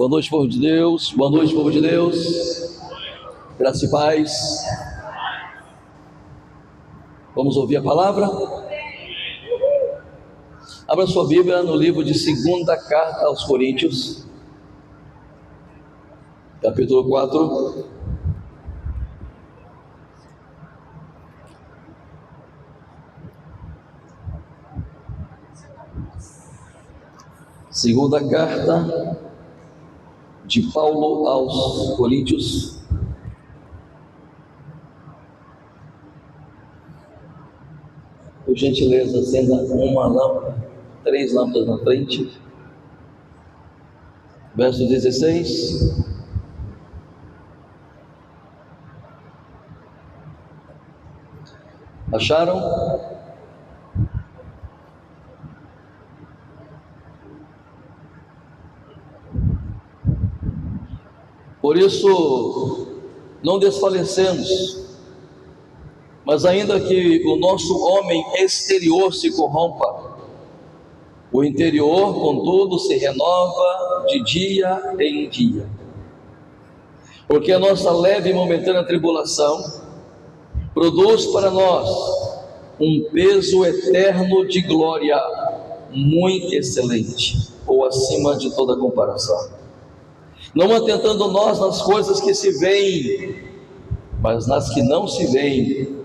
Boa noite, povo de Deus. Boa noite, povo de Deus. Graça e paz. Vamos ouvir a palavra? Abra sua Bíblia no livro de 2ª Carta aos Coríntios, capítulo 4. Segunda carta de Paulo aos Coríntios, por gentileza, acenda uma lâmpada, 3 lâmpadas na frente. Verso 16. Acharam? Por isso, não desfalecemos, mas ainda que o nosso homem exterior se corrompa, o interior, contudo, se renova de dia em dia. Porque a nossa leve e momentânea tribulação produz para nós um peso eterno de glória muito excelente, ou acima de toda comparação. Não atentando nós nas coisas que se veem, mas nas que não se veem,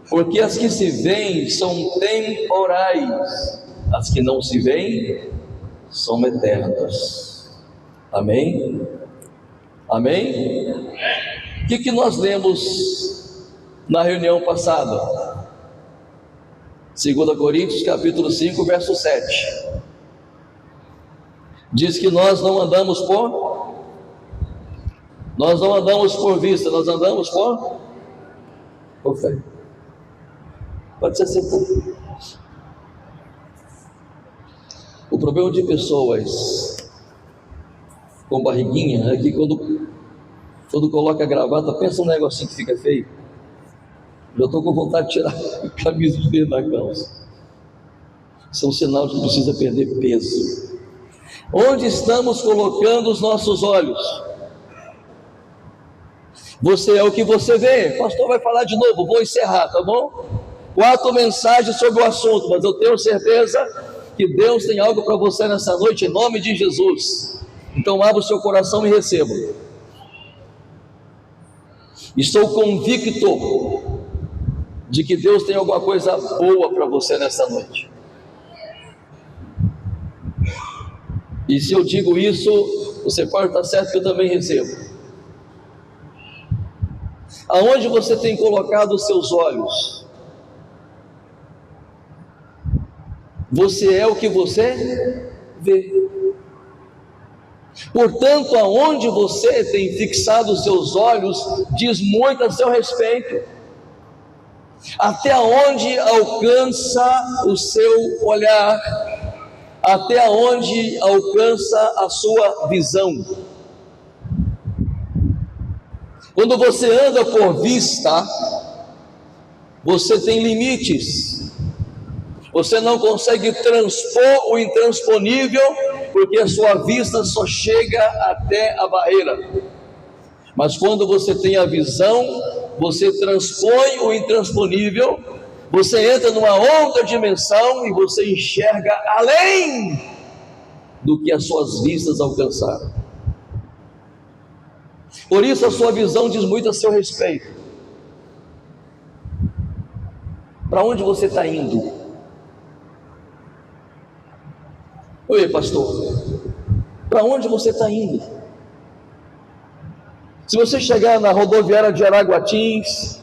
porque as que se veem são temporais, as que não se veem são eternas. Amém? Amém? O que nós lemos na reunião passada? 2 Coríntios capítulo 5, verso 7. Diz que nós não andamos por vista, nós andamos por fé. Pode ser assim. O problema de pessoas com barriguinha é que quando coloca a gravata, pensa um negocinho que fica feio. Eu estou com vontade de tirar a camisa de dentro da calça. Isso é um sinal de que precisa perder peso. Onde estamos colocando os nossos olhos? Você é o que você vê. O pastor vai falar de novo, vou encerrar, tá bom? 4 mensagens sobre o assunto, mas eu tenho certeza que Deus tem algo para você nessa noite, em nome de Jesus. Então abra o seu coração e receba. Estou convicto de que Deus tem alguma coisa boa para você nessa noite. E se eu digo isso, você pode estar certo que eu também recebo. Aonde você tem colocado os seus olhos? Você é o que você vê. Portanto, aonde você tem fixado os seus olhos, diz muito a seu respeito. Até onde alcança o seu olhar, até onde alcança a sua visão. Quando você anda por vista, você tem limites. Você não consegue transpor o intransponível, porque a sua vista só chega até a barreira. Mas quando você tem a visão, você transpõe o intransponível, você entra numa outra dimensão e você enxerga além do que as suas vistas alcançaram. Por isso a sua visão diz muito a seu respeito. Para onde você está indo? Oi, pastor, para onde você está indo? Se você chegar na rodoviária de Araguatins,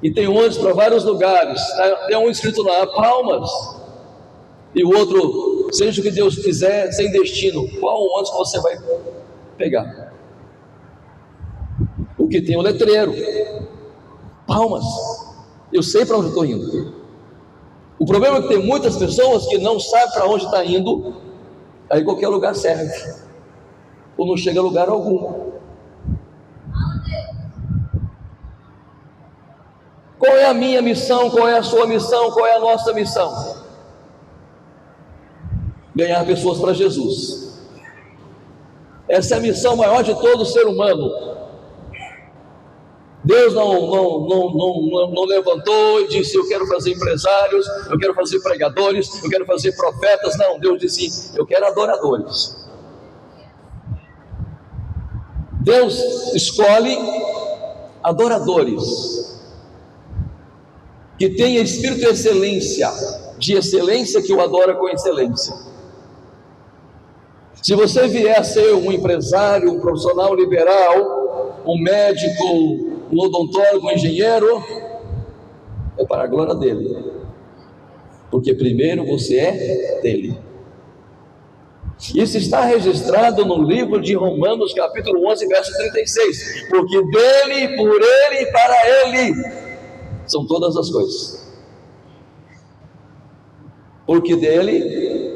e tem ônibus para vários lugares, tem um escrito lá, Palmas, e o outro, seja o que Deus quiser, sem destino, qual ônibus você vai pegar? O que tem o letreiro, Palmas, eu sei para onde estou indo. O problema é que tem muitas pessoas que não sabem para onde está indo, aí qualquer lugar serve, ou não chega a lugar algum. Qual é a minha missão? Qual é a sua missão? Qual é a nossa missão? Ganhar pessoas para Jesus. Essa é a missão maior de todo ser humano. Deus não levantou e disse: eu quero fazer empresários, eu quero fazer pregadores, eu quero fazer profetas. Não, Deus disse: eu quero adoradores. Deus escolhe adoradores que tenha espírito de excelência que o adora com excelência. Se você vier a ser um empresário, um profissional liberal, um médico, um odontólogo, um engenheiro, é para a glória dele, porque primeiro você é dele. Isso está registrado no livro de Romanos, capítulo 11, verso 36. Porque dele, por ele e para ele são todas as coisas. Porque dele,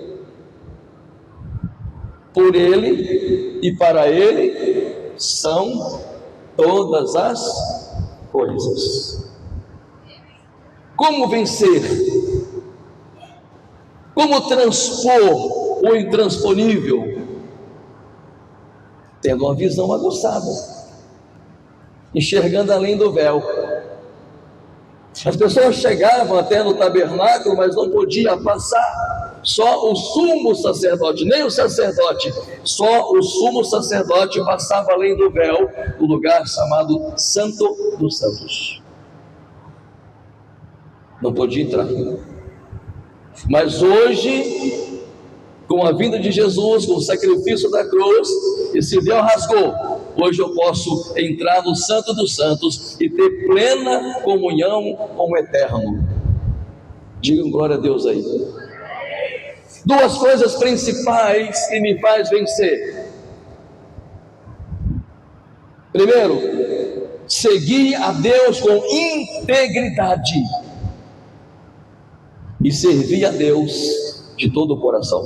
por ele e para ele são todas as coisas. Como vencer? Como transpor o intransponível? Tendo uma visão aguçada, enxergando além do véu. As pessoas chegavam até no tabernáculo, mas não podiam passar. Só o sumo sacerdote, nem o sacerdote, só o sumo sacerdote passava além do véu, o lugar chamado Santo dos Santos. Não podia entrar. Mas hoje, com a vinda de Jesus, com o sacrifício da cruz, esse véu rasgou. Hoje eu posso entrar no Santo dos Santos e ter plena comunhão com o Eterno. Digam glória a Deus aí. Duas coisas principais que me faz vencer. Primeiro, seguir a Deus com integridade e servir a Deus de todo o coração.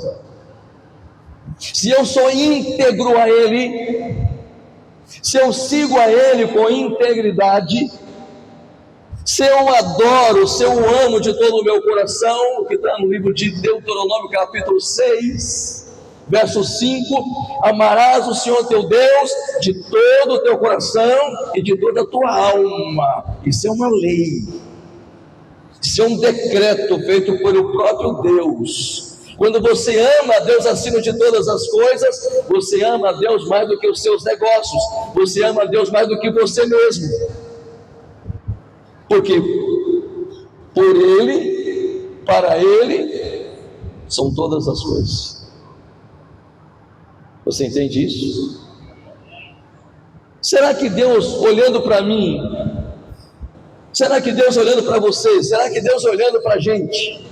Se eu sou íntegro a Ele, se eu sigo a Ele com integridade, se eu adoro, se eu amo de todo o meu coração, o que está no livro de Deuteronômio capítulo 6, verso 5, amarás o Senhor teu Deus de todo o teu coração e de toda a tua alma. Isso é uma lei, isso é um decreto feito pelo próprio Deus. Quando você ama a Deus acima de todas as coisas, você ama a Deus mais do que os seus negócios, você ama a Deus mais do que você mesmo, porque por Ele, para Ele, são todas as coisas. Você entende isso? Será que Deus olhando para mim, será que Deus olhando para você, será que Deus olhando para a gente,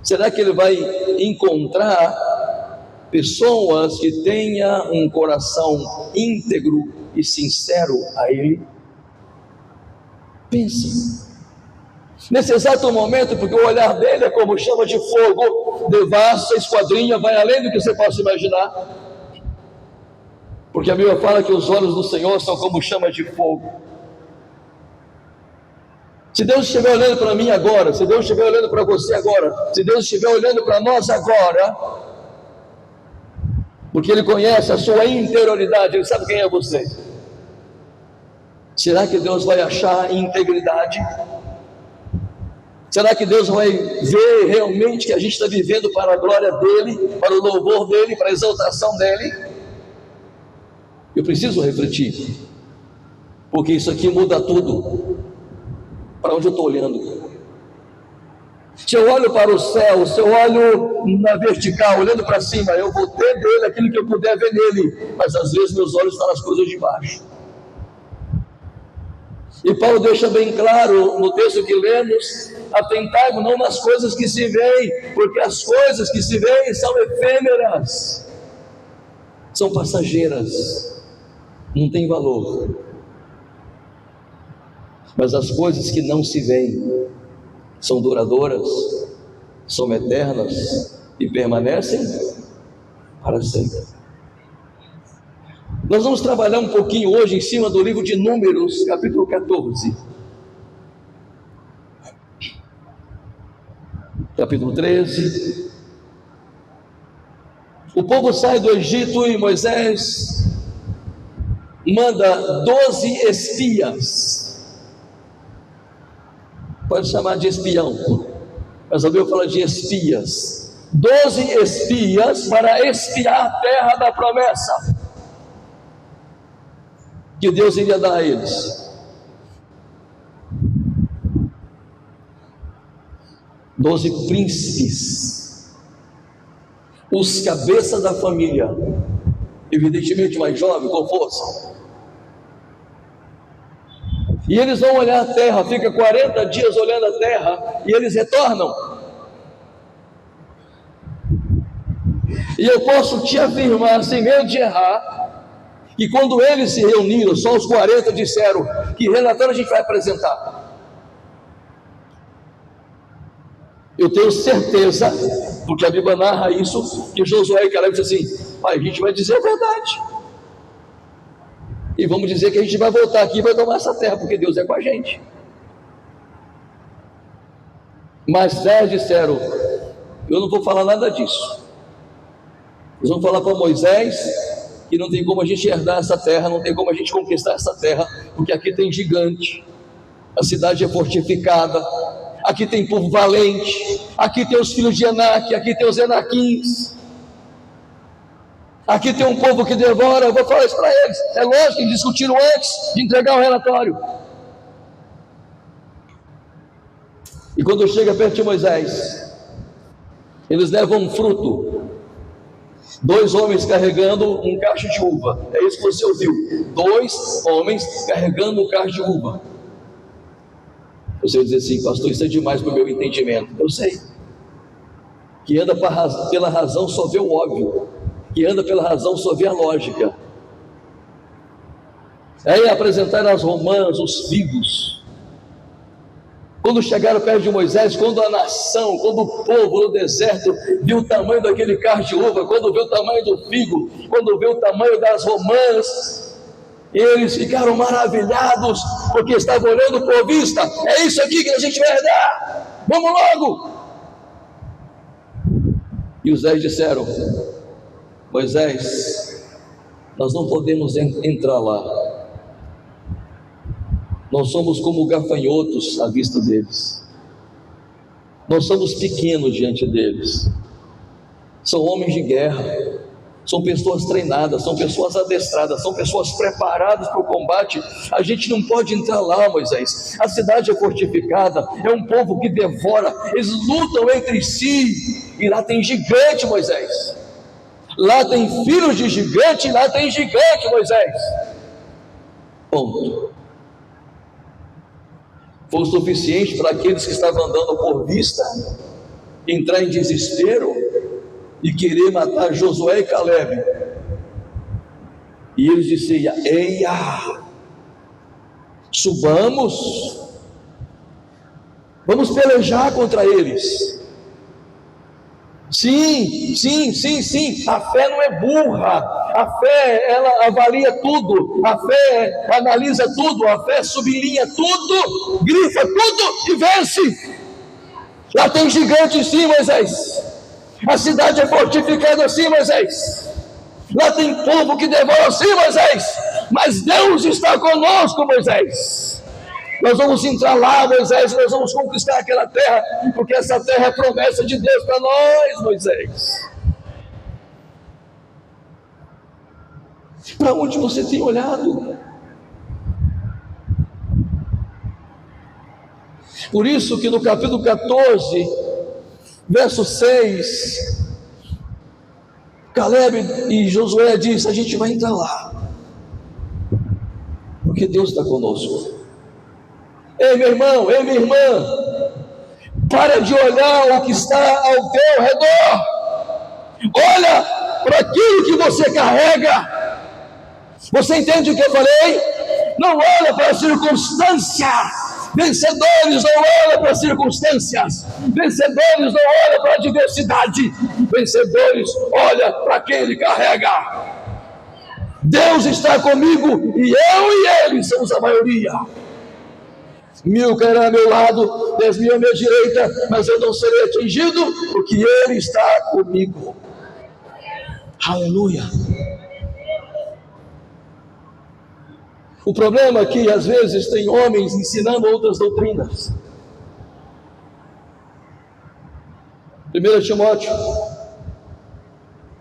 será que Ele vai encontrar pessoas que tenham um coração íntegro e sincero a Ele? Pense. Nesse exato momento, porque o olhar dele é como chama de fogo, devassa, esquadrinha, vai além do que você possa imaginar. Porque a Bíblia fala que os olhos do Senhor são como chama de fogo. Se Deus estiver olhando para mim agora, se Deus estiver olhando para você agora, se Deus estiver olhando para nós agora, porque Ele conhece a sua interioridade, Ele sabe quem é você. Será que Deus vai achar integridade? Será que Deus vai ver realmente que a gente está vivendo para a glória dEle, para o louvor dEle, para a exaltação dEle? Eu preciso refletir, porque isso aqui muda tudo. Para onde eu estou olhando? Se eu olho para o céu, se eu olho na vertical, olhando para cima, eu vou ter dele aquilo que eu puder ver nele, mas às vezes meus olhos estão nas coisas de baixo. E Paulo deixa bem claro no texto que lemos: atentai-vos não nas coisas que se veem, porque as coisas que se veem são efêmeras, são passageiras, não tem valor. Mas as coisas que não se veem são duradouras, são eternas e permanecem para sempre. Nós vamos trabalhar um pouquinho hoje em cima do livro de Números, capítulo 14, capítulo 13, O povo sai do Egito e Moisés manda 12 espias. Pode chamar de espião, mas ouviu falar de espias. 12 espias para espiar a terra da promessa que Deus iria dar a eles. 12 príncipes, os cabeças da família, evidentemente mais jovem, com força. E eles vão olhar a terra, fica 40 dias olhando a terra, e eles retornam. E eu posso te afirmar, sem medo de errar, que quando eles se reuniram, só os 40 disseram: que relatório a gente vai apresentar? Eu tenho certeza, porque a Bíblia narra isso, que Josué e Caleb disseram assim: a gente vai dizer a verdade, e vamos dizer que a gente vai voltar aqui e vai tomar essa terra, porque Deus é com a gente. Mas 10 disseram: eu não vou falar nada disso. Eles vão falar para Moisés que não tem como a gente herdar essa terra, não tem como a gente conquistar essa terra, porque aqui tem gigante, a cidade é fortificada, aqui tem povo valente, aqui tem os filhos de Enaque, aqui tem os Enaquins, aqui tem um povo que devora. Eu vou falar isso para eles. É lógico que eles discutiram antes de entregar o relatório. E quando chega perto de Moisés, eles levam um fruto. 2 homens carregando um cacho de uva. É isso que você ouviu. 2 homens carregando um cacho de uva. Você vai dizer assim: pastor, isso é demais para o meu entendimento. Eu sei. Que anda pela razão só vê o óbvio. Que anda pela razão só vê a lógica. Aí apresentaram as romãs, os figos. Quando chegaram perto de Moisés, quando a nação, quando o povo no deserto viu o tamanho daquele cacho de uva, quando viu o tamanho do figo, quando viu o tamanho das romãs, eles ficaram maravilhados, porque estavam olhando por vista. É isso aqui que a gente vai herdar, vamos logo. E os 10 disseram: Moisés, nós não podemos entrar lá, nós somos como gafanhotos à vista deles, nós somos pequenos diante deles. São homens de guerra, são pessoas treinadas, são pessoas adestradas, são pessoas preparadas para o combate. A gente não pode entrar lá, Moisés. A cidade é fortificada, é um povo que devora, eles lutam entre si, e lá tem gigante, Moisés. Lá tem filhos de gigante, lá tem gigante, Moisés. Ponto. Foi o suficiente para aqueles que estavam andando por vista entrar em desespero e querer matar Josué e Caleb. E eles disseram: eia, subamos, vamos pelejar contra eles. Sim, a fé não é burra, a fé ela avalia tudo, a fé analisa tudo, a fé sublinha tudo, grifa tudo e vence. Lá tem gigante sim, Moisés. A cidade é fortificada sim, Moisés. Lá tem povo que devora sim, Moisés. Mas Deus está conosco, Moisés. Nós vamos entrar lá, Moisés, nós vamos conquistar aquela terra, porque essa terra é promessa de Deus para nós, Moisés. Para onde você tem olhado? Por isso que no capítulo 14, verso 6, Caleb e Josué diz: a gente vai entrar lá, porque Deus está conosco. Ei, meu irmão, ei, minha irmã, para de olhar o que está ao teu redor, olha para aquilo que você carrega. Você entende o que eu falei? Não olha para a circunstância. Vencedores não olham para as circunstâncias, vencedores não olham para a adversidade, vencedores olham para quem ele carrega. Deus está comigo e eu e ele somos a maioria. 1000 cairão ao meu lado, 10.000 à minha direita, mas eu não serei atingido, porque Ele está comigo. Aleluia. O problema é que às vezes tem homens ensinando outras doutrinas. 1 Timóteo,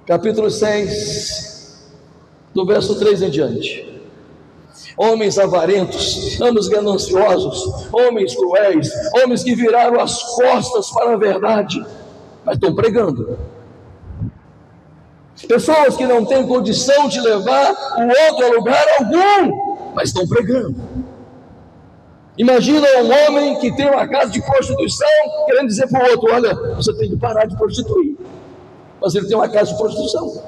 capítulo 6, do verso 3 em diante. Homens avarentos, homens gananciosos, homens cruéis, homens que viraram as costas para a verdade, mas estão pregando. Pessoas que não têm condição de levar o outro a lugar algum, mas estão pregando. Imagina um homem que tem uma casa de prostituição, querendo dizer para o outro: olha, você tem que parar de prostituir. Mas ele tem uma casa de prostituição.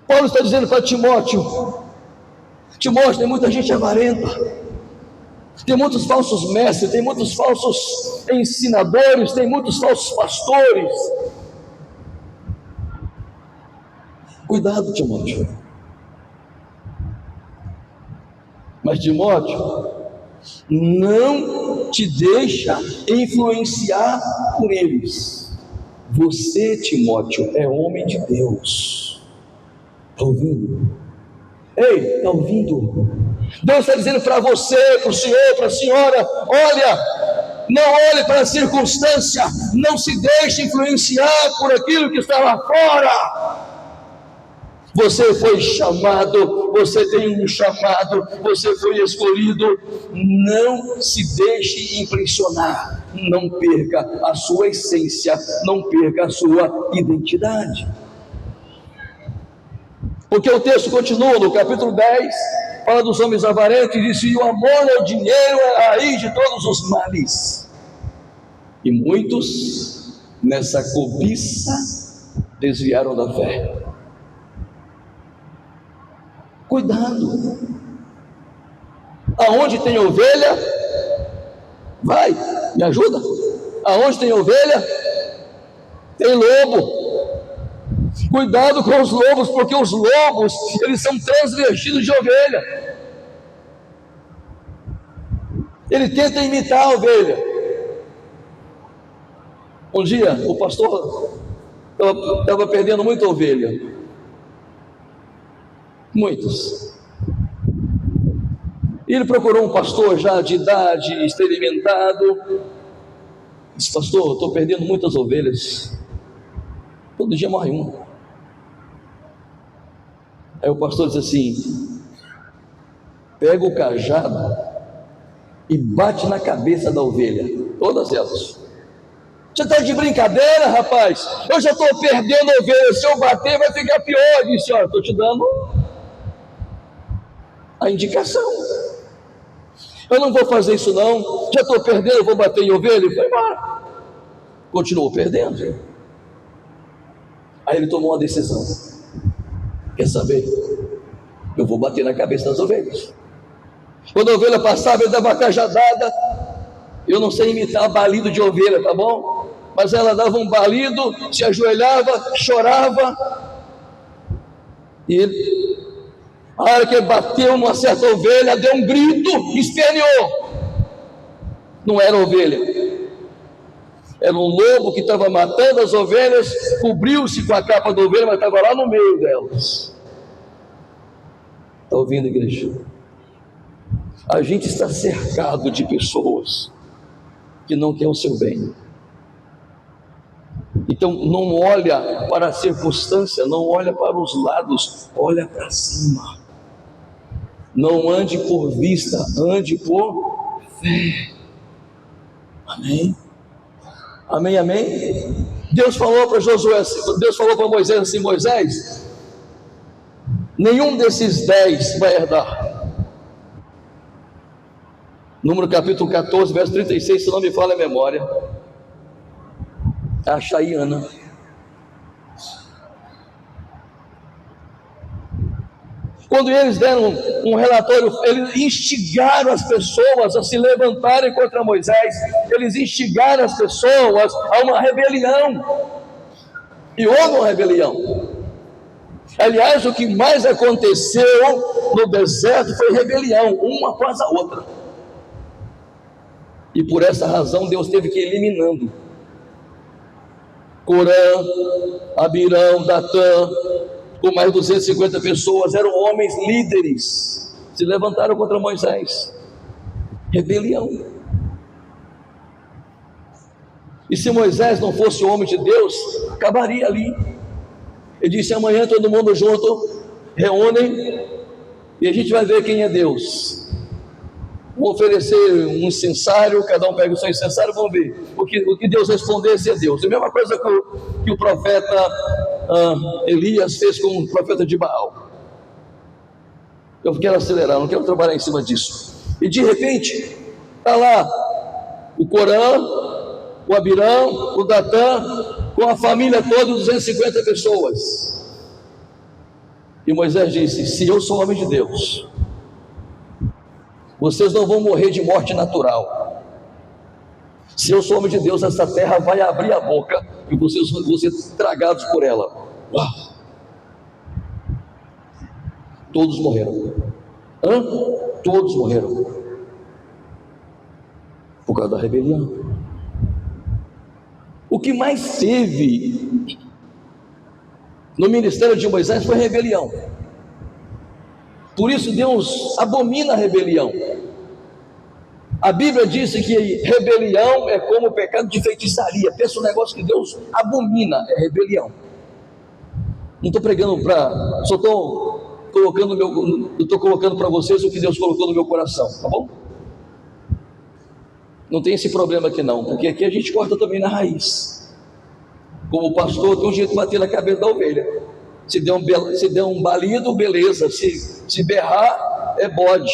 Paulo está dizendo para Timóteo: Timóteo, tem muita gente avarenta, tem muitos falsos mestres, tem muitos falsos ensinadores, tem muitos falsos pastores. Cuidado, Timóteo. Mas Timóteo, não te deixa influenciar por eles. Você, Timóteo, é homem de Deus. Está ouvindo? Ei, está ouvindo? Deus está dizendo para você, para o senhor, para a senhora: olha, não olhe para a circunstância, não se deixe influenciar por aquilo que está lá fora. Você foi chamado, você tem um chamado, você foi escolhido. Não se deixe impressionar, não perca a sua essência, não perca a sua identidade. Porque o texto continua no capítulo 10, fala dos homens avarentos e diz: e o amor ao dinheiro é a raiz de todos os males. E muitos nessa cobiça desviaram da fé. Cuidado. Aonde tem ovelha, vai, me ajuda. Aonde tem ovelha, tem lobo. Cuidado com os lobos, porque os lobos, eles são transvestidos de ovelha. Ele tenta imitar a ovelha. Um dia o pastor estava perdendo muita ovelha. Muitos. E ele procurou um pastor já de idade, experimentado. Disse: pastor, estou perdendo muitas ovelhas. Todo dia morre uma. Aí o pastor disse assim: pega o cajado e bate na cabeça da ovelha, todas elas. Você está de brincadeira, rapaz? Eu já estou perdendo ovelha, se eu bater vai ficar pior. Eu disse: olha, estou te dando a indicação. Eu não vou fazer isso não, já estou perdendo, eu vou bater em ovelha. E foi embora. Continuou perdendo. Aí ele tomou uma decisão: quer saber? Eu vou bater na cabeça das ovelhas. Quando a ovelha passava, ele dava uma cajadada. Eu não sei imitar balido de ovelha, tá bom? Mas ela dava um balido, se ajoelhava, chorava. E ele, a hora que ele bateu numa certa ovelha, deu um grito, esperneou. Não era ovelha, era um lobo que estava matando as ovelhas, cobriu-se com a capa da ovelha, mas estava lá no meio delas. Está ouvindo, igreja? A gente está cercado de pessoas que não querem o seu bem. Então não olha para a circunstância, não olha para os lados, olha para cima. Não ande por vista, ande por fé. Amém? Amém, amém? Deus falou para Josué, Deus falou para Moisés assim: Moisés, nenhum desses 10 vai herdar. Número capítulo 14, verso 36, se não me falha a memória. A Chaiana. Quando eles deram um relatório, eles instigaram as pessoas a se levantarem contra Moisés. Eles instigaram as pessoas a uma rebelião. E houve uma rebelião. Aliás, o que mais aconteceu no deserto foi rebelião, uma após a outra. E por essa razão Deus teve que ir eliminando Corã, Abirão, Datã, com mais de 250 pessoas, eram homens líderes, se levantaram contra Moisés. Rebelião. E se Moisés não fosse homem de Deus, acabaria ali. Ele disse: amanhã todo mundo junto, reúnem, e a gente vai ver quem é Deus. Vou oferecer um incensário, cada um pega o seu incensário, vamos ver o que Deus respondesse a Deus. A mesma coisa que o profeta Elias fez com o profeta de Baal. Eu quero acelerar, não quero trabalhar em cima disso. E de repente, está lá o Corã, o Abirão, o Datã, com a família toda, 250 pessoas. E Moisés disse: se eu sou homem de Deus, vocês não vão morrer de morte natural. Se eu sou homem de Deus, essa terra vai abrir a boca e vocês vão ser tragados por ela. Uau! Todos morreram. Todos morreram por causa da rebelião. O que mais teve no ministério de Moisés foi rebelião. Por isso Deus abomina a rebelião. A Bíblia diz que rebelião é como o pecado de feitiçaria. Pensa um negócio que Deus abomina, é rebelião. Não estou pregando para, só estou colocando para vocês o que Deus colocou no meu coração, tá bom? Não tem esse problema aqui não, porque aqui a gente corta também na raiz. Como pastor, tem um jeito de bater na cabeça da ovelha. Se der um balido, beleza. Se berrar, é bode,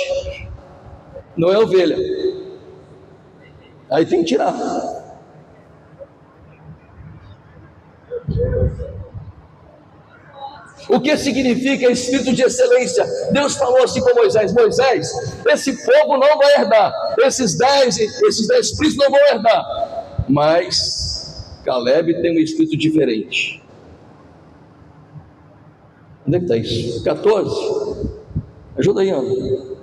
não é ovelha. Aí tem que tirar. O que significa espírito de excelência? Deus falou assim com Moisés: Moisés, esse povo não vai herdar, esses 10 príncipes não vão herdar, mas Caleb tem um espírito diferente. Onde é que está isso? 14. Ajuda aí, Ana.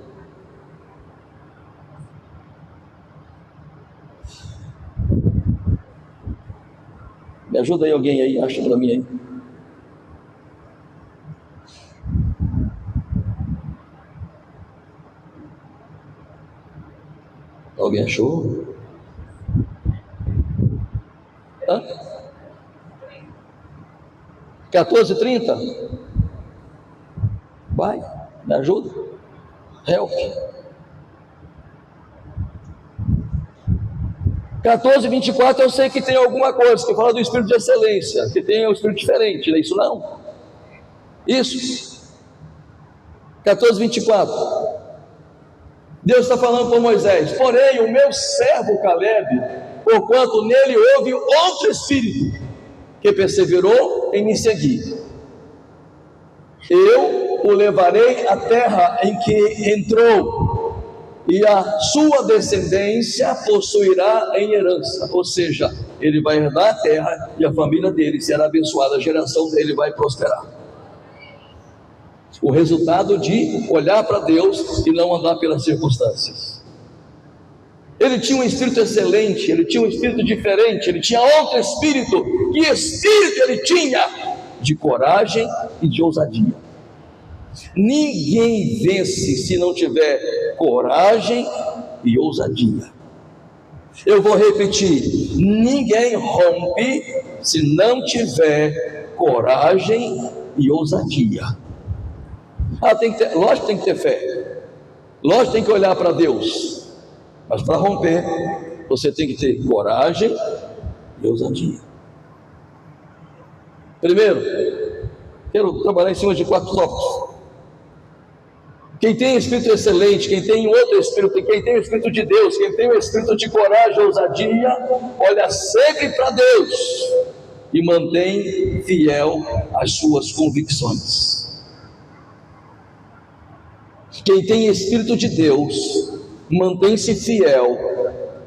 Me ajuda aí, alguém aí, acha para mim aí. Alguém achou? 14:30? Vai, me ajuda. Help. 14:24 eu sei que tem alguma coisa que fala do espírito de excelência, que tem um espírito diferente, não é isso não? Isso. 14:24. Deus está falando com Moisés: porém o meu servo Caleb, porquanto nele houve outro espírito que perseverou em me seguir, eu o levarei à terra em que entrou, e a sua descendência possuirá em herança. Ou seja, ele vai herdar a terra e a família dele será abençoada, a geração dele vai prosperar. O resultado de olhar para Deus e não andar pelas circunstâncias. Ele tinha um espírito excelente, ele tinha um espírito diferente, ele tinha outro espírito. Que espírito ele tinha? De coragem e de ousadia. Ninguém vence se não tiver coragem e ousadia. Eu vou repetir: ninguém rompe se não tiver coragem e ousadia. Lógico que tem que ter fé, lógico que tem que olhar para Deus, mas para romper você tem que ter coragem e ousadia. Primeiro, quero trabalhar em cima de 4 tópicos. Quem tem espírito excelente, quem tem outro espírito, quem tem o espírito de Deus, quem tem o espírito de coragem e ousadia, olha sempre para Deus e mantém fiel às suas convicções. Quem tem espírito de Deus, mantém-se fiel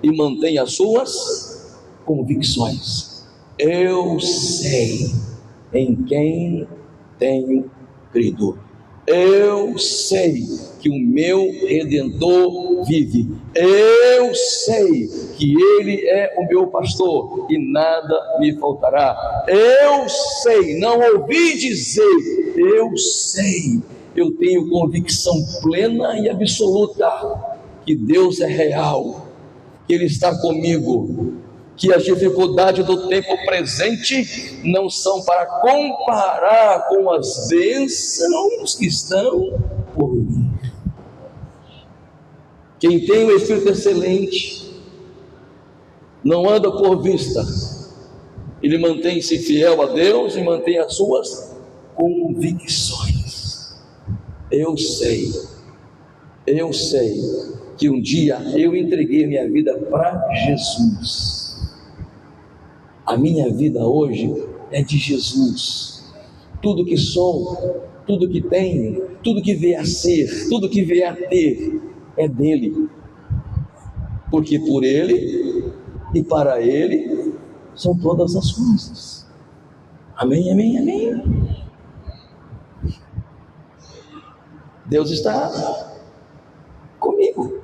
e mantém as suas convicções. Eu sei em quem tenho crido. Eu sei que o meu Redentor vive. Eu sei que Ele é o meu pastor e nada me faltará. Eu sei, não ouvi dizer, eu sei. Eu tenho convicção plena e absoluta que Deus é real, que Ele está comigo, que as dificuldades do tempo presente não são para comparar com as bênçãos que estão por vir. Quem tem o Espírito excelente não anda por vista, ele mantém-se fiel a Deus e mantém as suas convicções. Eu sei que um dia eu entreguei minha vida para Jesus. A minha vida hoje é de Jesus. Tudo que sou, tudo que tenho, tudo que vier a ser, tudo que vier a ter é dele. Porque por ele e para ele são todas as coisas. Amém, amém, amém. Deus está comigo.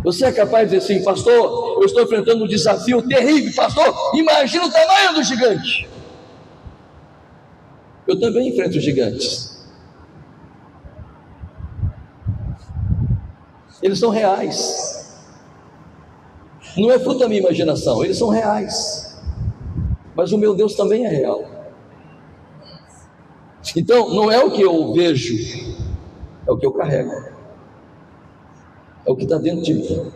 Você é capaz de dizer assim: pastor, eu estou enfrentando um desafio terrível. Pastor, imagina o tamanho do gigante. Eu também enfrento gigantes. Eles são reais. Não é fruto da minha imaginação, eles são reais. Mas o meu Deus também é real. Então, não é o que eu vejo, é o que eu carrego. É o que está dentro de mim.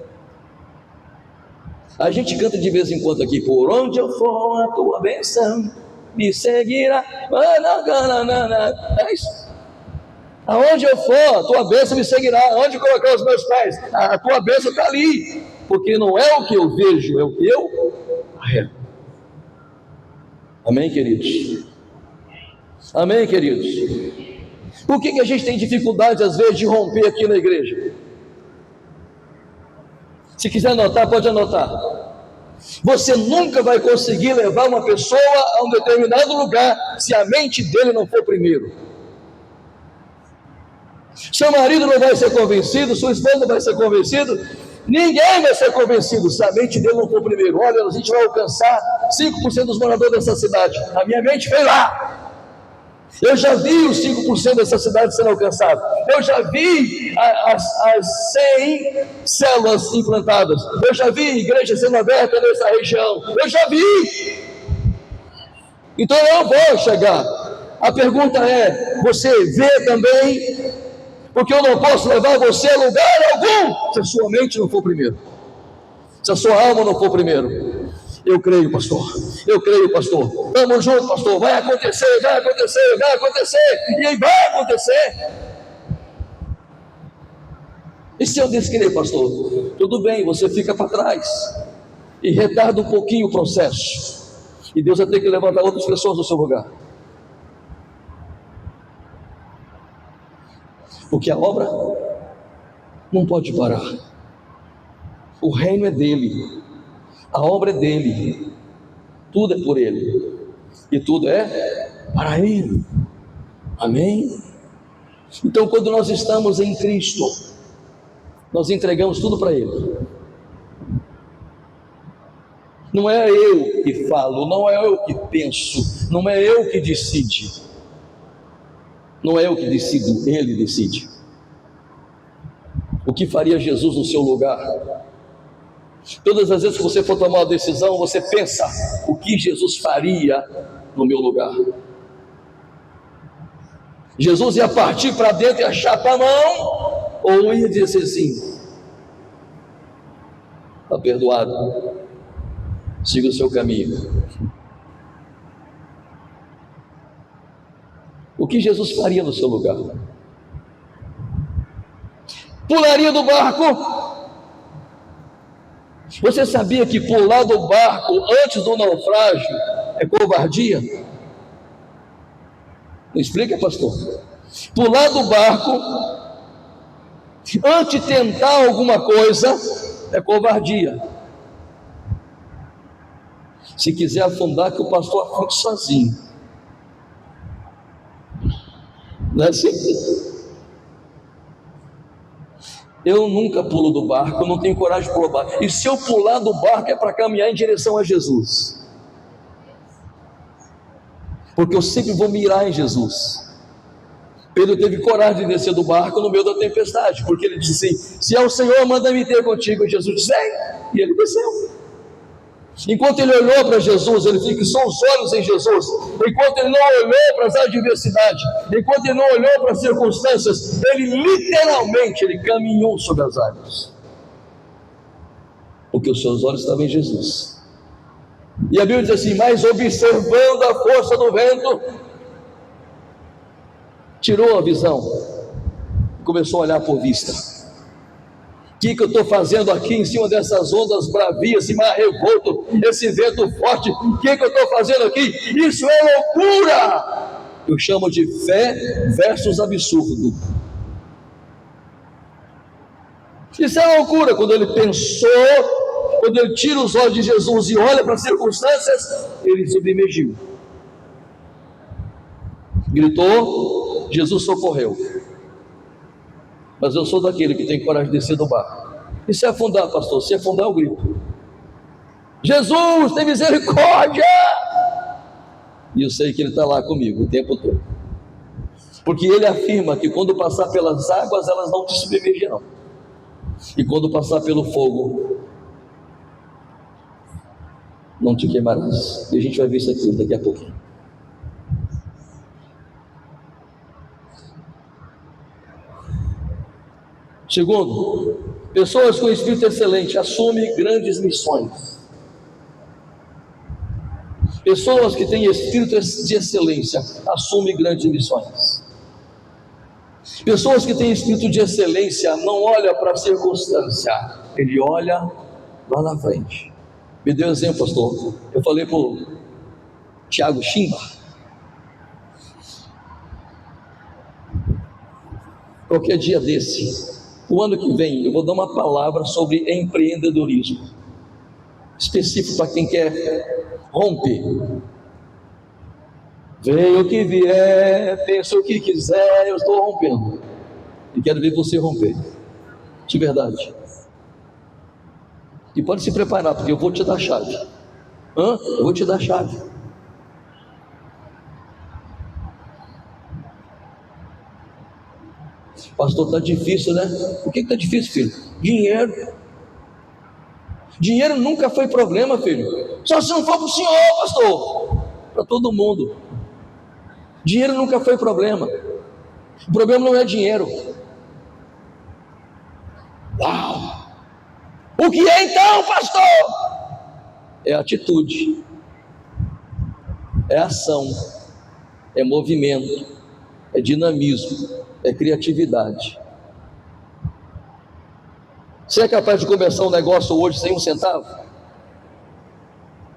A gente canta de vez em quando aqui: por onde eu for, a tua bênção me seguirá. É isso. Aonde eu for, a tua bênção me seguirá. Onde colocar os meus pés, a tua bênção está ali. Porque não é o que eu vejo, é o que eu carrego. Amém, queridos? Amém, queridos? Por que a gente tem dificuldade às vezes de romper aqui na igreja? Se quiser anotar, pode anotar. Você nunca vai conseguir levar uma pessoa a um determinado lugar se a mente dele não for primeiro. Seu marido não vai ser convencido, sua esposa não vai ser convencido, ninguém vai ser convencido se a mente dele não for primeiro. Olha, a gente vai alcançar 5% dos moradores dessa cidade. A minha mente foi lá. Eu já vi os 5% dessa cidade sendo alcançados. Eu já vi as 100 células implantadas. Eu já vi igreja sendo aberta nessa região. Eu já vi. Então eu vou chegar. A pergunta é: você vê também? Porque eu não posso levar você a lugar algum se a sua mente não for primeiro, se a sua alma não for primeiro. Eu creio, pastor. Eu creio, pastor. Vamos juntos, pastor. Vai acontecer, vai acontecer, vai acontecer. E aí vai acontecer. E se eu descrever, pastor? Tudo bem, você fica para trás e retarda um pouquinho o processo. E Deus vai ter que levantar outras pessoas no seu lugar. Porque a obra não pode parar. O reino é dele. A obra é dele, tudo é por ele, e tudo é para ele. Amém? Então, quando nós estamos em Cristo, nós entregamos tudo para ele. Não é eu que falo, não é eu que penso, não é eu que decide, não é eu que decido, ele decide. O que faria Jesus no seu lugar? Todas as vezes que você for tomar uma decisão, você pensa: o que Jesus faria no meu lugar? Jesus ia partir para dentro e achar a mão, ou ia dizer assim: está perdoado, siga o seu caminho. O que Jesus faria no seu lugar? Pularia do barco? Você sabia que pular do barco antes do naufrágio é covardia? Me explica, pastor. Pular do barco antes de tentar alguma coisa é covardia. Se quiser afundar, que o pastor afunde sozinho. Não é assim? Eu nunca pulo do barco, eu não tenho coragem de pular do barco. E se eu pular do barco é para caminhar em direção a Jesus, porque eu sempre vou mirar em Jesus. Pedro teve coragem de descer do barco no meio da tempestade, porque ele disse assim: se é o Senhor, manda-me ter contigo. E Jesus disse: vem. E ele desceu. Enquanto ele olhou para Jesus, ele fixou os olhos em Jesus. Enquanto ele não olhou para as adversidades, enquanto ele não olhou para as circunstâncias, ele literalmente caminhou sobre as águas, porque os seus olhos estavam em Jesus. E a Bíblia diz assim: mas observando a força do vento, tirou a visão, começou a olhar por vista. O que eu estou fazendo aqui em cima dessas ondas bravias, esse mar revolto, esse vento forte? O que eu estou fazendo aqui? Isso é loucura! Eu chamo de fé versus absurdo. Isso é loucura. Quando ele pensou, quando ele tira os olhos de Jesus e olha para as circunstâncias, ele submergiu, gritou, Jesus socorreu. Mas eu sou daquele que tem coragem de descer do barco. E se afundar, pastor? Se afundar, eu grito: Jesus, tem misericórdia! E eu sei que ele está lá comigo o tempo todo, porque ele afirma que quando passar pelas águas, elas não te submergirão, e quando passar pelo fogo, não te queimarás. E a gente vai ver isso aqui daqui a pouquinho. Segundo, pessoas com espírito excelente assumem grandes missões. Pessoas que têm espírito de excelência assumem grandes missões. Pessoas que têm espírito de excelência não olham para a circunstância, ele olha lá na frente. Me deu um exemplo, pastor. Eu falei para o Tiago Chimba, qualquer dia desse, o ano que vem, eu vou dar uma palavra sobre empreendedorismo, específico para quem quer romper. Venha o que vier, pensa o que quiser, eu estou rompendo, e quero ver você romper, de verdade. E pode se preparar, porque eu vou te dar a chave. Eu vou te dar a chave. Pastor, está difícil, né? Por que está difícil, filho? Dinheiro. Dinheiro nunca foi problema, filho. Só se não for para o senhor, pastor. Para todo mundo. Dinheiro nunca foi problema. O problema não é dinheiro. Uau! O que é então, pastor? É atitude, é ação, é movimento, é dinamismo, é criatividade. Você é capaz de começar um negócio hoje sem um centavo?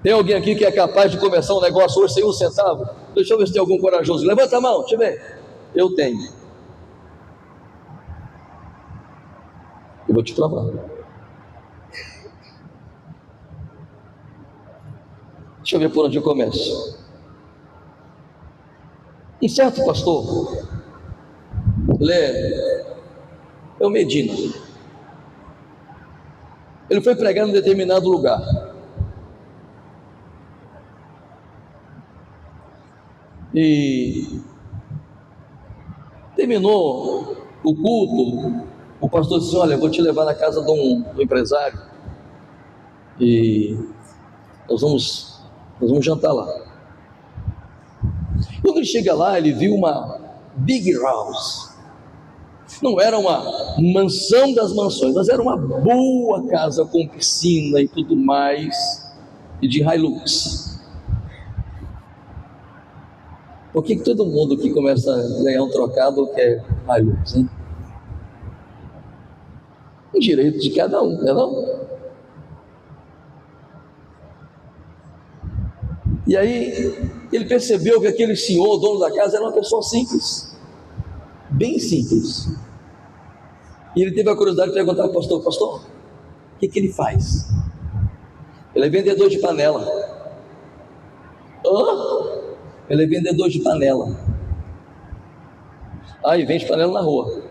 Tem alguém aqui que é capaz de começar um negócio hoje sem um centavo? Deixa eu ver se tem algum corajoso. Levanta a mão, deixa eu ver. Eu tenho. Eu vou te provar. Deixa eu ver por onde eu começo. Um certo pastor, é o Medina, ele foi pregar em um determinado lugar. E terminou o culto, o pastor disse: olha, eu vou te levar na casa de um empresário e nós vamos jantar lá. Quando ele chega lá, ele viu uma big house. Não era uma mansão das mansões, mas era uma boa casa com piscina e tudo mais, e de Hilux. Por que todo mundo que começa a ganhar um trocado quer Hilux, hein? O direito de cada um, não é não? E aí ele percebeu que aquele senhor, o dono da casa, era uma pessoa simples, bem simples. E ele teve a curiosidade de perguntar ao pastor: pastor, o que ele faz? Ele é vendedor de panela. Ele é vendedor de panela. Aí vende panela na rua.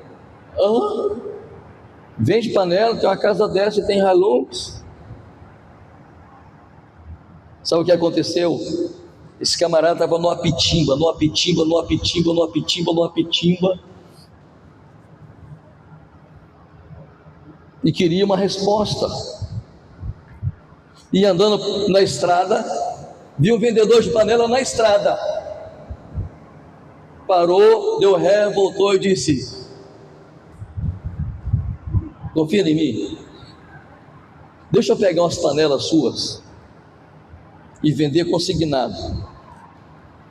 Vende panela, tem uma casa dessa e tem Hilux. Sabe o que aconteceu? Esse camarada estava numa pitimba, e queria uma resposta. E andando na estrada, viu um vendedor de panela na estrada. Parou, deu ré, voltou e disse: confia em mim, deixa eu pegar umas panelas suas e vender consignado,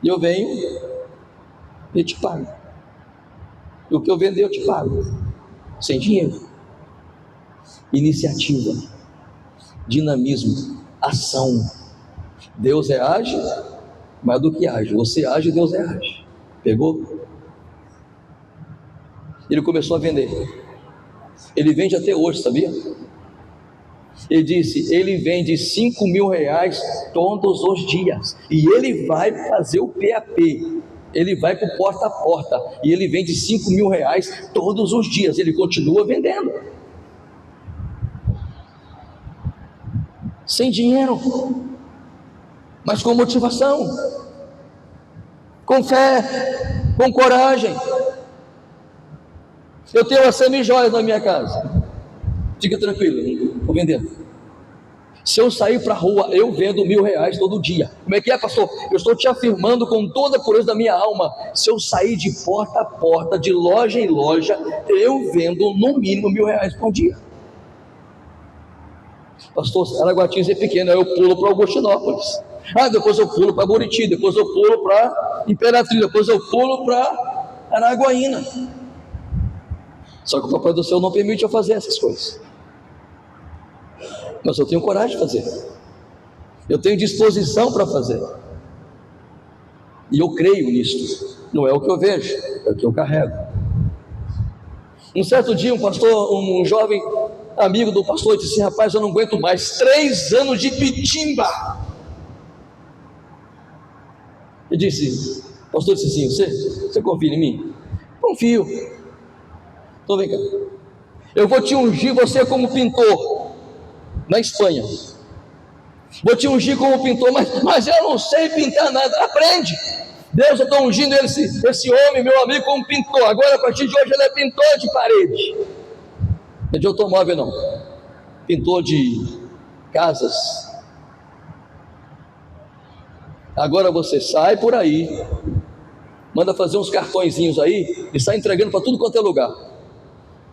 e eu venho e te pago. E o que eu vender eu te pago, sem dinheiro. Iniciativa, dinamismo, ação. Deus reage mais do que age. Você age, Deus reage. Pegou? Ele começou a vender. Ele vende até hoje, sabia? Ele disse, ele vende 5 mil reais todos os dias, e ele vai fazer o PAP, ele vai para o porta a porta, e ele vende 5 mil reais todos os dias, ele continua vendendo, sem dinheiro, mas com motivação, com fé, com coragem. Eu tenho as semi-joias na minha casa, fica tranquilo, estou vendendo. Se eu sair para a rua, eu vendo 1.000 reais todo dia. Como é que é, pastor? Eu estou te afirmando com toda a pureza da minha alma, se eu sair de porta a porta, de loja em loja, eu vendo no mínimo 1.000 reais por dia. Pastor, Araguatinga é pequeno, aí eu pulo para Augustinópolis. Depois eu pulo para Buriti, depois eu pulo para Imperatriz, depois eu pulo para Araguaína. Só que o Papai do Céu não permite eu fazer essas coisas. Mas eu tenho coragem de fazer, eu tenho disposição para fazer, e eu creio nisto. Não é o que eu vejo, é o que eu carrego. Um certo dia um jovem amigo do pastor disse: rapaz, eu não aguento mais, 3 anos de pitimba. Ele disse, o pastor disse assim: você confia em mim? Confio. Então vem cá, eu vou te ungir você como pintor na Espanha, vou te ungir como pintor, mas eu não sei pintar nada. Aprende. Deus, eu estou ungindo esse homem, meu amigo, como pintor. Agora, a partir de hoje, ele é pintor de parede, não é de automóvel não, pintor de casas. Agora você sai por aí, manda fazer uns cartõezinhos aí e sai entregando para tudo quanto é lugar,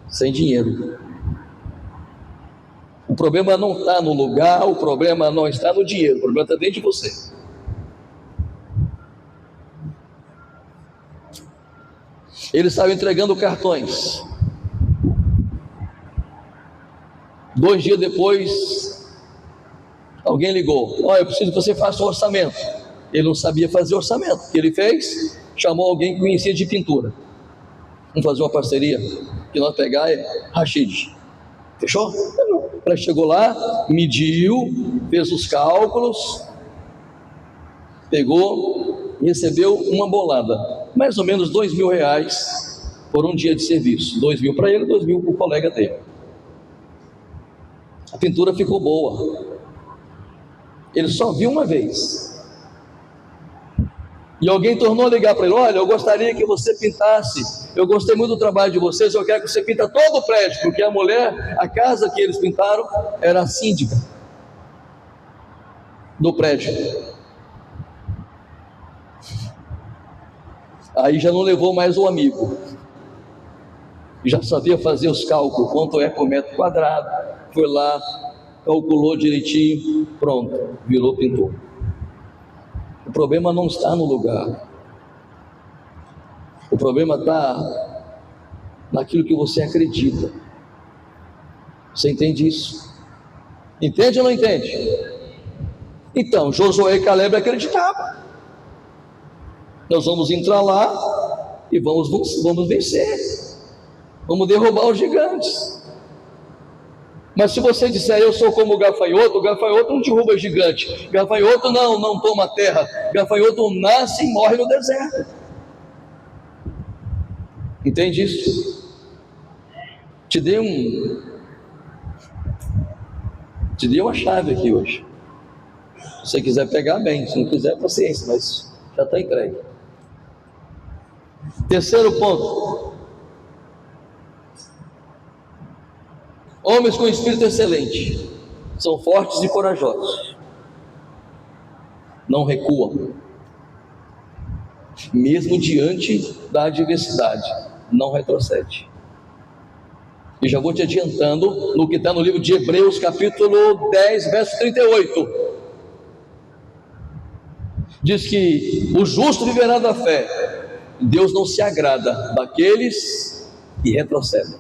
sem dinheiro. O problema não está no lugar, o problema não está no dinheiro, o problema está dentro de você. Ele estava entregando cartões. 2 dias depois, alguém ligou: eu preciso que você faça um orçamento. Ele não sabia fazer orçamento. O que ele fez? Chamou alguém que conhecia de pintura. Vamos fazer uma parceria, que nós pegar é Rachid. Fechou? Ela chegou lá, mediu, fez os cálculos, pegou e recebeu uma bolada, mais ou menos 2.000 reais por um dia de serviço. 2.000 para ele, 2.000 para o colega dele. A pintura ficou boa. Ele só viu uma vez. E alguém tornou a ligar para ele: olha, eu gostaria que você pintasse, eu gostei muito do trabalho de vocês, eu quero que você pinta todo o prédio, porque a mulher, a casa que eles pintaram, era a síndica do prédio. Aí já não levou mais o amigo, já sabia fazer os cálculos, quanto é por metro quadrado, foi lá, calculou direitinho, pronto, virou pintor. O problema não está no lugar, o problema está naquilo que você acredita. Você entende isso? Entende ou não entende? Então, Josué e Caleb acreditavam: nós vamos entrar lá e vamos vencer, vamos derrubar os gigantes. Mas se você disser: eu sou como o gafanhoto não derruba gigante, gafanhoto não toma terra, gafanhoto nasce e morre no deserto. Entende isso? Te dei uma chave aqui hoje. Se você quiser pegar, bem. Se não quiser, paciência, mas já está entregue. Terceiro ponto: homens com espírito excelente são fortes e corajosos, não recuam, mesmo diante da adversidade, não retrocede. E já vou te adiantando no que está no livro de Hebreus, capítulo 10, verso 38. Diz que o justo viverá da fé. Deus não se agrada daqueles que retrocedem.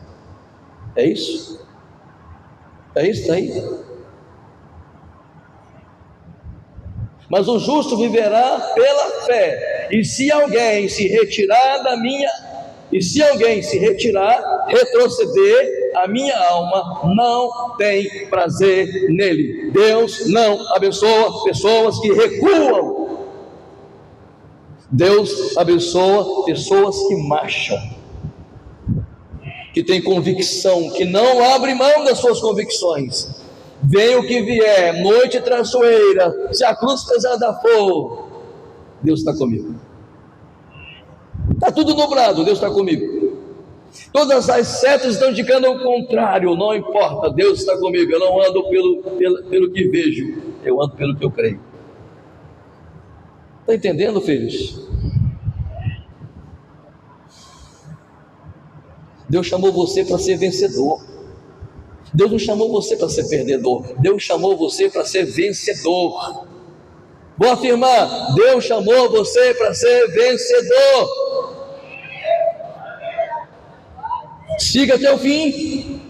É isso? É isso aí? Mas o justo viverá pela fé. E se alguém se retirar, retroceder, a minha alma não tem prazer nele. Deus não abençoa pessoas que recuam. Deus abençoa pessoas que marcham, que tem convicção, que não abre mão das suas convicções. Venha o que vier, noite traiçoeira, se a cruz pesada for, Deus está comigo. Está tudo nublado, Deus está comigo. Todas as setas estão indicando o contrário, não importa, Deus está comigo. Eu não ando pelo que vejo, eu ando pelo que eu creio. Está entendendo, filhos? Deus chamou você para ser vencedor. Deus não chamou você para ser perdedor. Deus chamou você para ser vencedor. Vou afirmar: Deus chamou você para ser vencedor. Siga até o fim,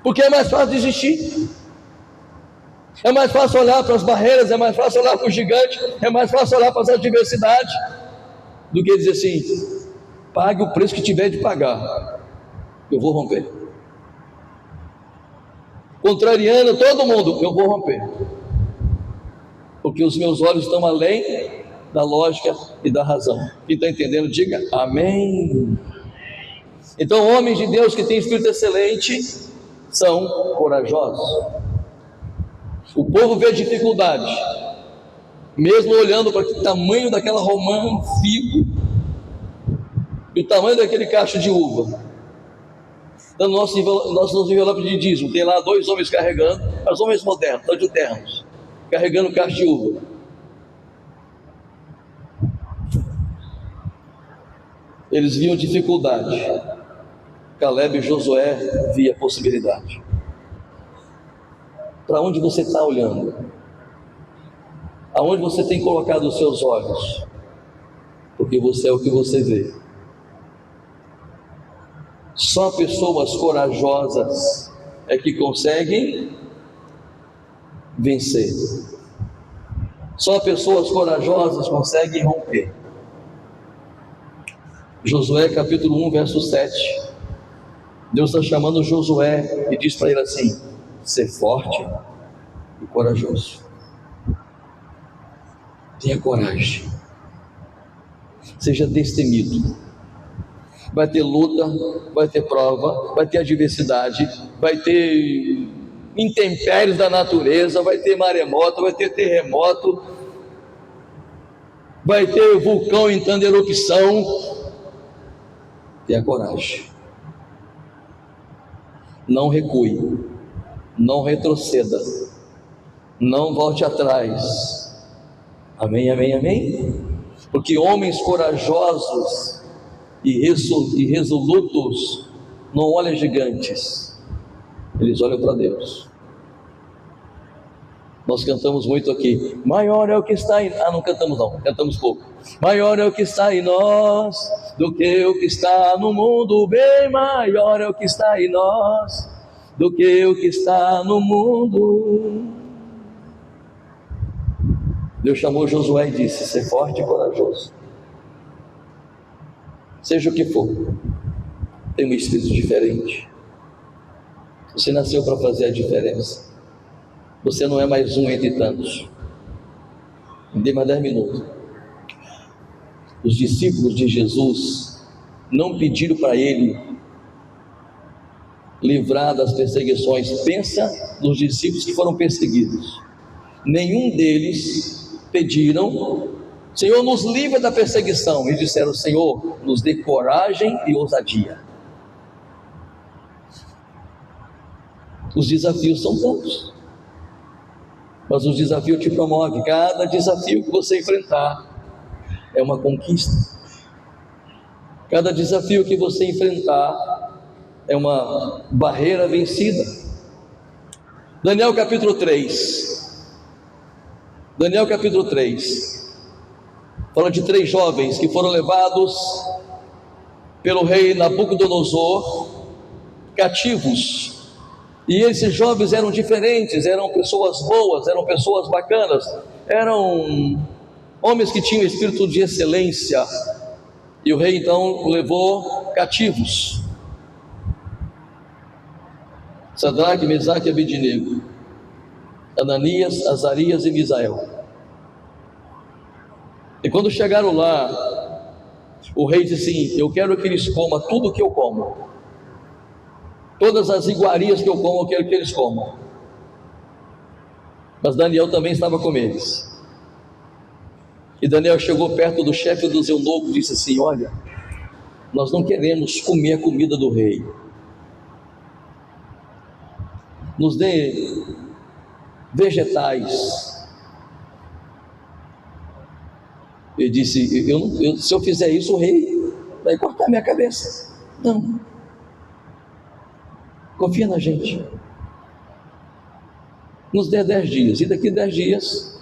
porque é mais fácil desistir. É mais fácil olhar para as barreiras, é mais fácil olhar para o gigante, é mais fácil olhar para as adversidades, do que dizer assim: pague o preço que tiver de pagar, eu vou romper. Contrariando todo mundo, eu vou romper, porque os meus olhos estão além da lógica e da razão. Quem está entendendo, diga amém. Então, homens de Deus que têm espírito excelente são corajosos. O povo vê dificuldade, mesmo olhando para o tamanho daquela romã, figo, e o tamanho daquele cacho de uva. Então, nosso envelope de dízimo, tem lá 2 homens carregando, mas homens modernos, estão de ternos, carregando cacho de uva. Eles viam dificuldade. Caleb e Josué via possibilidade. Para onde você está olhando? Aonde você tem colocado os seus olhos? Porque você é o que você vê. Só pessoas corajosas é que conseguem vencer. Só pessoas corajosas conseguem romper. Josué capítulo 1, verso 7. Deus está chamando Josué e diz para ele assim: ser forte e corajoso. Tenha coragem. Seja destemido. Vai ter luta, vai ter prova, vai ter adversidade, vai ter intempéries da natureza, vai ter maremoto, vai ter terremoto, vai ter vulcão entrando em erupção. Tenha coragem. Não recue, não retroceda, não volte atrás. Amém, amém, amém? Porque homens corajosos e resolutos não olham gigantes, eles olham para Deus. Nós cantamos muito aqui: maior é o que está em... não cantamos não, cantamos pouco. Maior é o que está em nós do que o que está no mundo. Bem maior é o que está em nós do que o que está no mundo. Deus chamou Josué e disse: ser forte e corajoso. Seja o que for, tem um espírito diferente. Você nasceu para fazer a diferença. Você não é mais um entre tantos. Me dê mais 10 minutos. Os discípulos de Jesus não pediram para ele livrar das perseguições. Pensa nos discípulos que foram perseguidos. Nenhum deles pediram: Senhor, nos livra da perseguição. Eles disseram: Senhor, nos dê coragem e ousadia. Os desafios são tantos, mas o desafio te promove. Cada desafio que você enfrentar é uma conquista. Cada desafio que você enfrentar é uma barreira vencida. Daniel capítulo 3. Daniel capítulo 3 fala de 3 jovens que foram levados pelo rei Nabucodonosor cativos. E esses jovens eram diferentes, eram pessoas boas, eram pessoas bacanas, eram homens que tinham espírito de excelência. E o rei então levou cativos Sadraque, Mesaque e Abednego, Ananias, Azarias e Misael. E quando chegaram lá, o rei disse assim: eu quero que eles comam tudo que eu como, todas as iguarias que eu como, eu quero que eles comam. Mas Daniel também estava com eles. E Daniel chegou perto do chefe dos eunucos e disse assim: olha, nós não queremos comer a comida do rei, nos dê vegetais. Ele disse: se eu fizer isso, o rei vai cortar minha cabeça. Não, confia na gente, nos dê 10 dias, e daqui 10 dias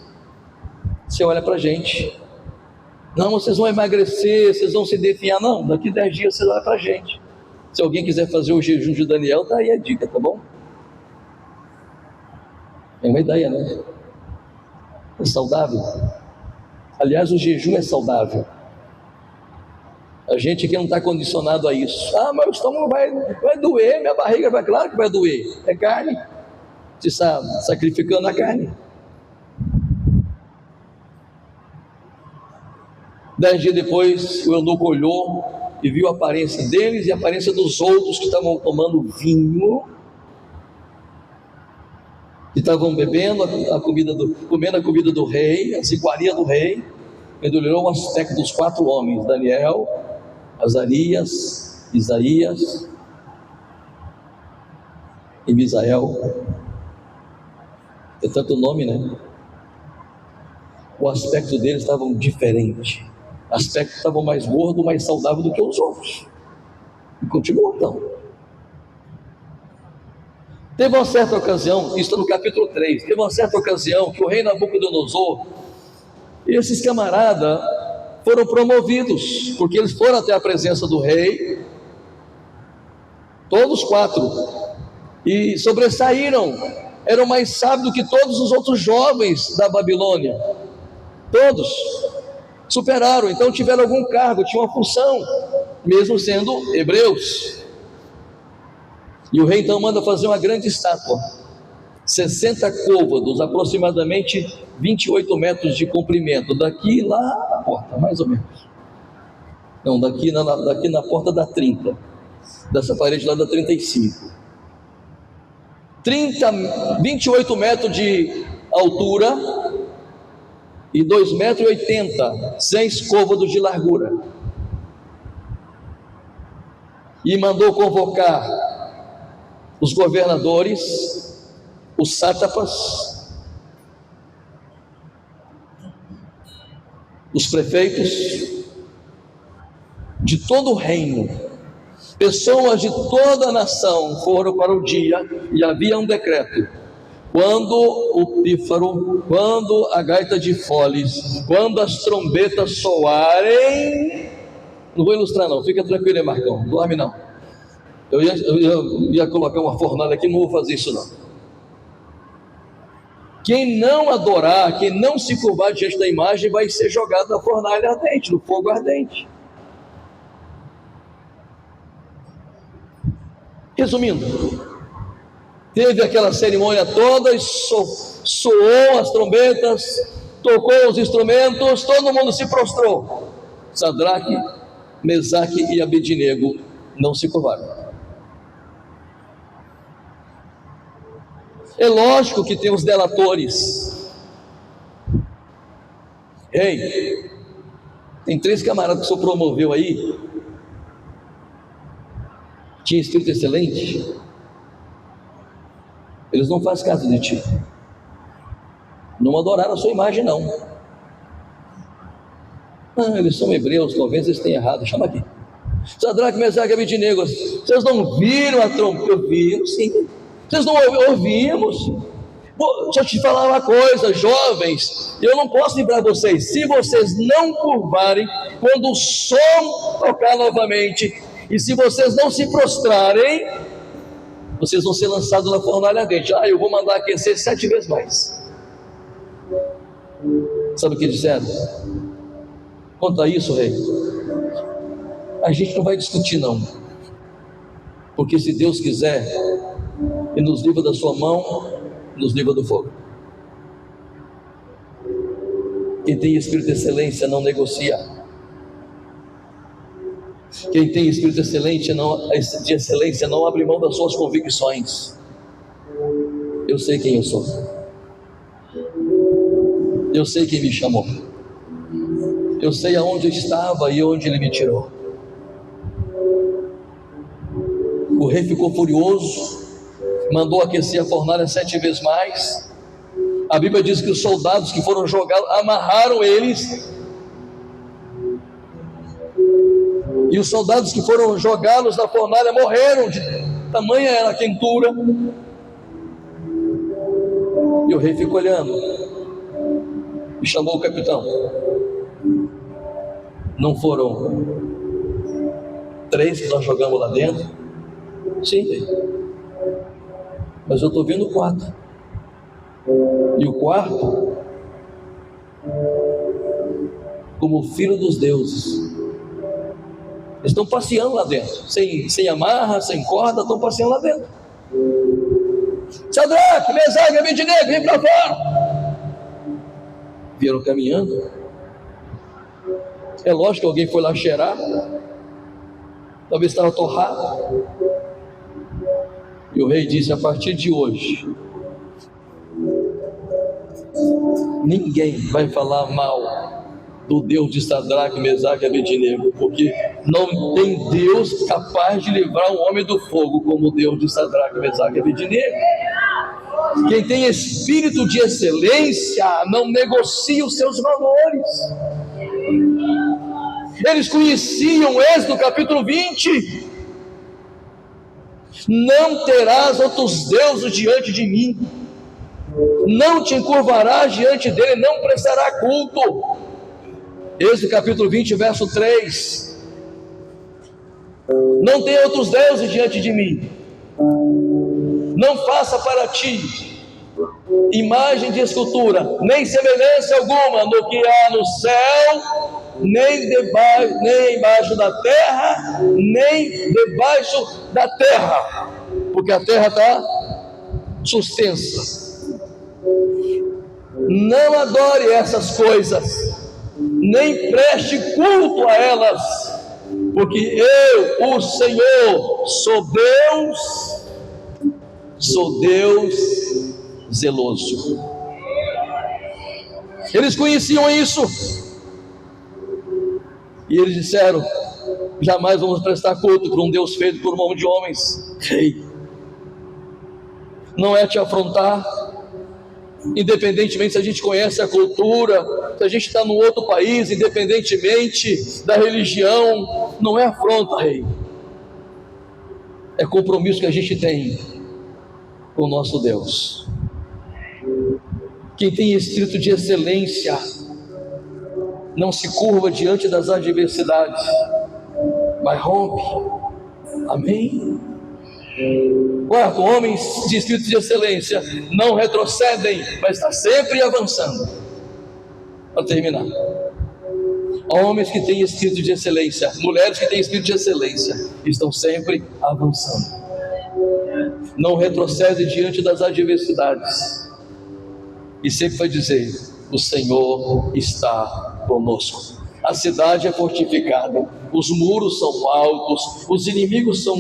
você olha para a gente. Não, vocês vão emagrecer, vocês vão se definhar. Não, daqui 10 dias você olha para a gente. Se alguém quiser fazer o jejum de Daniel, tá aí a dica, tá bom? É uma ideia, né? É saudável. Aliás, o jejum é saudável. A gente que não está condicionado a isso. Ah, mas o estômago vai doer, minha barriga vai, claro que vai doer. É carne. Você está sacrificando a carne. 10 dias depois, o eunuco olhou e viu a aparência deles e a aparência dos outros que estavam tomando vinho, que estavam bebendo comendo a comida do rei, a iguaria do rei. Ele olhou o aspecto dos 4 homens: Daniel, Azarias, Isaías e Misael. É tanto nome, né? O aspecto deles estava diferente. O aspecto estava mais gordo, mais saudável do que os outros. E continuou então. Teve uma certa ocasião, isso está no capítulo 3, teve uma certa ocasião que o rei Nabucodonosor e esses camaradas foram promovidos, porque eles foram até a presença do rei, todos 4, e sobressaíram, eram mais sábios do que todos os outros jovens da Babilônia, todos superaram, então tiveram algum cargo, tinham uma função, mesmo sendo hebreus. E o rei então manda fazer uma grande estátua, 60 côvados, aproximadamente 28 metros de comprimento, daqui lá na porta, mais ou menos. Não, daqui na porta dá 30, dessa parede lá dá 35. 28 metros de altura e 2,80 metros, 6 côvados de largura. E mandou convocar os governadores, os sátrapas, os prefeitos de todo o reino, pessoas de toda a nação foram para o dia, e havia um decreto: quando o pífaro, quando a gaita de foles, quando as trombetas soarem, não vou ilustrar não, fica tranquilo aí, Marcão, não dorme não. Eu ia colocar uma fornalha aqui, não vou fazer isso não. Quem não adorar, quem não se curvar diante da imagem, vai ser jogado na fornalha ardente, no fogo ardente. Resumindo, teve aquela cerimônia toda, e soou as trombetas, tocou os instrumentos, todo mundo se prostrou. Sadraque, Mesaque e Abednego não se curvaram. É lógico que tem os delatores. Ei, tem 3 camaradas que o senhor promoveu aí, tinha espírito excelente, eles não fazem caso de ti, não adoraram a sua imagem não. Eles são hebreus, talvez eles tenham errado, chama aqui. Sadraque, Mesaque e Abednego, vocês não viram a trombeta? Eu vi, sim. Vocês não ouvimos? Deixa eu te falar uma coisa, jovens, eu não posso livrar vocês, se vocês não curvarem, quando o som tocar novamente, e se vocês não se prostrarem, vocês vão ser lançados na fornalha ardente. Eu vou mandar aquecer 7 vezes mais. Sabe o que disseram? Quanto a isso, rei, a gente não vai discutir não, porque se Deus quiser e nos livra da sua mão, nos livra do fogo. Quem tem espírito de excelência não negocia. Quem tem espírito de excelência não abre mão das suas convicções. Eu sei quem eu sou, eu sei quem me chamou, eu sei aonde eu estava e onde Ele me tirou. O rei ficou furioso, mandou aquecer a fornalha 7 vezes mais. A Bíblia diz que os soldados que foram jogados, amarraram eles, e os soldados que foram jogá-los na fornalha morreram, de tamanha era a quentura. E o rei ficou olhando e chamou o capitão. Não foram 3 que nós jogamos lá dentro? Sim, rei, mas eu estou vendo 4, e o 4, como filho dos deuses, eles estão passeando lá dentro, sem amarra, sem corda, estão passeando lá dentro. Sadraque, Mesaque e Abednego, vem para fora. Vieram caminhando. É lógico que alguém foi lá cheirar, talvez estava torrado. E o rei disse: a partir de hoje, ninguém vai falar mal do Deus de Sadraque, Mesaque e Abednego, porque não tem Deus capaz de livrar um homem do fogo como o Deus de Sadraque, Mesaque e Abednego. Quem tem espírito de excelência não negocia os seus valores. Eles conheciam Êxodo capítulo 20: não terás outros deuses diante de mim, não te encurvarás diante dele, não prestará culto. Êxodo capítulo 20, verso 3. Não tem outros deuses diante de mim, não faça para ti imagem de escultura, nem semelhança alguma no que há no céu, nem embaixo da terra, nem debaixo da terra, porque a terra está suspensa. Não adore essas coisas, nem preste culto a elas, porque eu, o Senhor, sou Deus zeloso. Eles conheciam isso, e eles disseram: jamais vamos prestar culto para um Deus feito por mão de homens. Não é te afrontar, independentemente se a gente conhece a cultura, se a gente está num outro país, independentemente da religião, não é afronta, rei, é compromisso que a gente tem com o nosso Deus. Quem tem espírito de excelência não se curva diante das adversidades, mas rompe. Amém? Quarto, homens de espírito de excelência não retrocedem, mas está sempre avançando. Para terminar, homens que têm espírito de excelência, mulheres que têm espírito de excelência, estão sempre avançando, não retrocedem diante das adversidades, e sempre vai dizer: o Senhor está conosco. A cidade é fortificada, os muros são altos, os inimigos são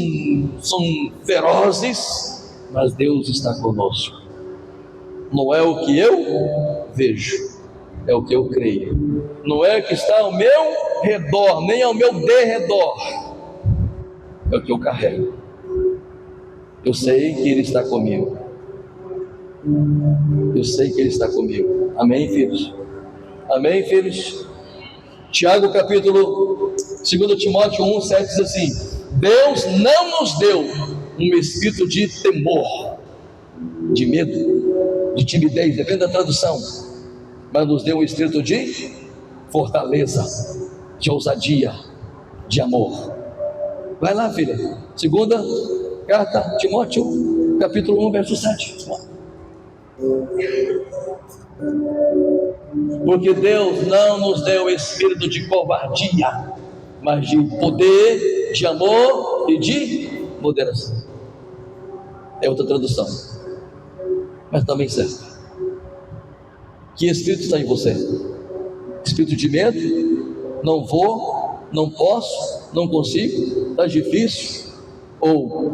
ferozes, mas Deus está conosco. Não é o que eu vejo, é o que eu creio. Não é o que está ao meu redor, nem ao meu derredor, é o que eu carrego. Eu sei que Ele está comigo. Eu sei que Ele está comigo. Amém, filhos? Amém, filhos? Tiago capítulo 2 Timóteo 1:7 diz assim: Deus não nos deu um espírito de temor, de medo, de timidez, depende da tradução, mas nos deu um espírito de fortaleza, de ousadia, de amor. Vai lá, filha. Segunda carta Timóteo capítulo 1 verso 7. Porque Deus não nos deu espírito de covardia, mas de poder, de amor e de moderação. É outra tradução, mas também serve. Que espírito está em você? Espírito de medo? Não vou, não posso, não consigo, está difícil? Ou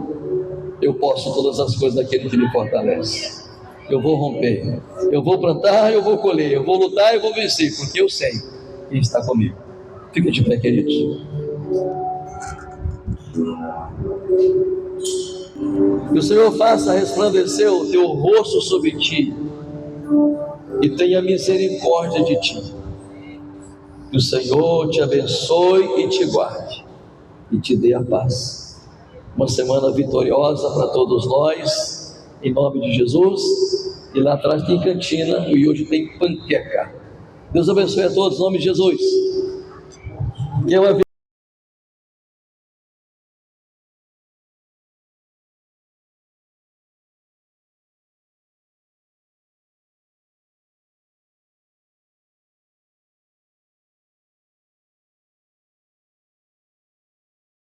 eu posso todas as coisas daquele que me fortalece? Eu vou romper, eu vou plantar, eu vou colher, eu vou lutar, eu vou vencer, porque eu sei quem está comigo. Fica de pé, queridos. Que o Senhor faça resplandecer o teu rosto sobre ti e tenha misericórdia de ti. Que o Senhor te abençoe e te guarde e te dê a paz. Uma semana vitoriosa para todos nós, em nome de Jesus. E lá atrás tem cantina e hoje tem panqueca. Deus abençoe a todos, em nome de Jesus.